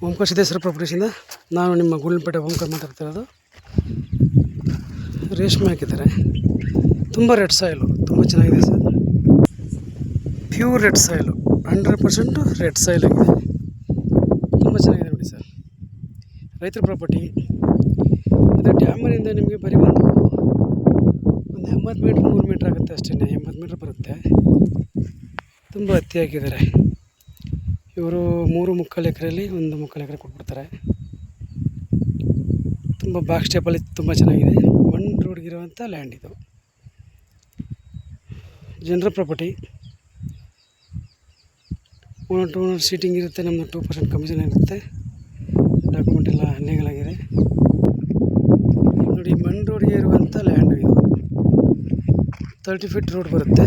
ಓಂಕಾರ ಸಿದ್ದೇಶ್ವರ ಪ್ರಾಪರ್ಟೀಸಿಂದ ನಾನು ನಿಮ್ಮ ಗುಂಡ್ಲುಪೇಟೆ ಓಂಕಾರ ಮಾತಾಡ್ತಿರೋದು. ರೇಷ್ಮೆ ಹಾಕಿದ್ದಾರೆ, ತುಂಬ ರೆಡ್ ಸಾಯಿಲು, ತುಂಬ ಚೆನ್ನಾಗಿದೆ sir. Pure red soil, 100% red soil ಆಗಿದೆ, ತುಂಬ ಚೆನ್ನಾಗಿದೆ ನೋಡಿ ಸರ್. ರೈತರ ಪ್ರಾಪರ್ಟಿ ಇದು. ಡ್ಯಾಮರಿಂದ ನಿಮಗೆ ಬರೀ ಒಂದು 80 ಮೀಟ್ರ್ 100 ಮೀಟ್ರ್ ಆಗುತ್ತೆ ಅಷ್ಟೇ, 80 ಮೀಟ್ರ್ ಬರುತ್ತೆ. ತುಂಬ ಹತ್ತಿ ಹಾಕಿದ್ದಾರೆ ಇವರು. 3.25 ಎಕರೆಯಲ್ಲಿ 1.25 ಎಕರೆ ಕೊಟ್ಬಿಡ್ತಾರೆ. ತುಂಬ ಬಾಕ್ಸ್ ಟೈಪಲ್ಲಿ ತುಂಬ ಚೆನ್ನಾಗಿದೆ. 1 ರೋಡ್ಗಿರುವಂಥ ಲ್ಯಾಂಡ್ ಇದು. General property, owner to owner seating ಇರುತ್ತೆ. ನಮ್ಮದು 2% ಕಮಿಷನ್ ಇರುತ್ತೆ. ಡಾಕ್ಯುಮೆಂಟ್ ಎಲ್ಲ ಲೀಗಲ್ ಆಗಿದೆ ನೋಡಿ. 1 ರೋಡ್ಗೆ ಇರುವಂಥ ಲ್ಯಾಂಡ್ ಇದು. 30 ಫೀಟ್ ರೋಡ್ ಬರುತ್ತೆ.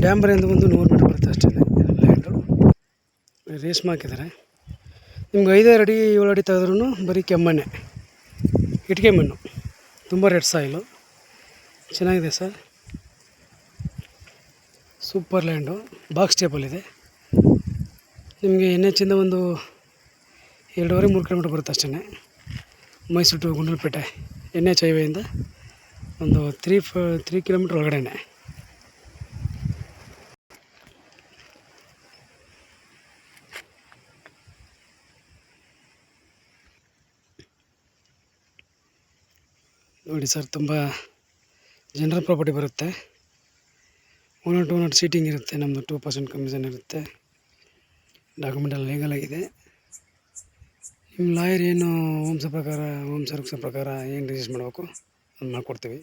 ಡ್ಯಾಮ್ರಿಂದ ಒಂದು 100 ಮೀಟ್ರ್ ಬರುತ್ತೆ ಅಷ್ಟೇ ಲ್ಯಾಂಡು. ರೇಷ್ಮೆ ಹಾಕಿದ್ದಾರೆ. ನಿಮ್ಗೆ 5 ಅಡಿ 7 ಅಡಿ ತೆಗೆದ್ರೂ ಬರೀ ಕೆಮ್ಮಣ್ಣೆ, ಇಟ್ಟಿಗೆ ಮಣ್ಣು, ತುಂಬ ರೆಡ್ ಸಾಯಿಲು, ಚೆನ್ನಾಗಿದೆ ಸರ್. ಸೂಪರ್ ಲ್ಯಾಂಡು, ಬಾಕ್ಸ್ ಟೇಬಲ್ಲಿದೆ. ನಿಮಗೆ NH ಇಂದ ಒಂದು 2.5-3 ಕಿಲೋಮೀಟ್ರ್ ಬರುತ್ತೆ ಅಷ್ಟೇ. ಮೈಸೂರು ಟು ಗುಂಡ್ಲುಪೇಟೆ NH ಹೈವೇಯಿಂದ ಒಂದು 3 ಕಿಲೋಮೀಟ್ರ್ ಒಳಗಡೆನೆ. ನೋಡಿ ಸರ್, ತುಂಬ ಜನರಲ್ ಪ್ರಾಪರ್ಟಿ ಬರುತ್ತೆ. ಓನರ್ ಟು ಓನರ್ ಸೀಟಿಂಗ್ ಇರುತ್ತೆ. ನಮ್ಮದು 2% ಕಮಿಷನ್ ಇರುತ್ತೆ. ಡಾಕ್ಯುಮೆಂಟ್ ಎಲ್ಲ ಲೀಗಲ್ ಆಗಿದೆ. ನಿಮ್ಮ ಲಾಯರ್ ಏನು ಹೋಮ್ ಸರ್ವಿಸ್ ಪ್ರಕಾರ ಏನು ರಿಜಿಸ್ಟರ್ ಮಾಡಬೇಕು ಅದು ಮಾಡಿಕೊಡ್ತೀವಿ.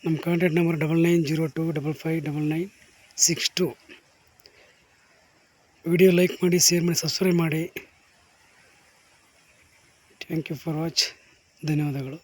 ನಮ್ಮ ಕಾಂಟ್ಯಾಕ್ಟ್ ನಂಬರ್ 9902559962. ವಿಡಿಯೋ ಲೈಕ್ ಮಾಡಿ, ಶೇರ್ ಮಾಡಿ, ಸಬ್ಸ್ಕ್ರೈಬ್ ಮಾಡಿ. Thank you for watch. ಧನ್ಯವಾದಗಳು.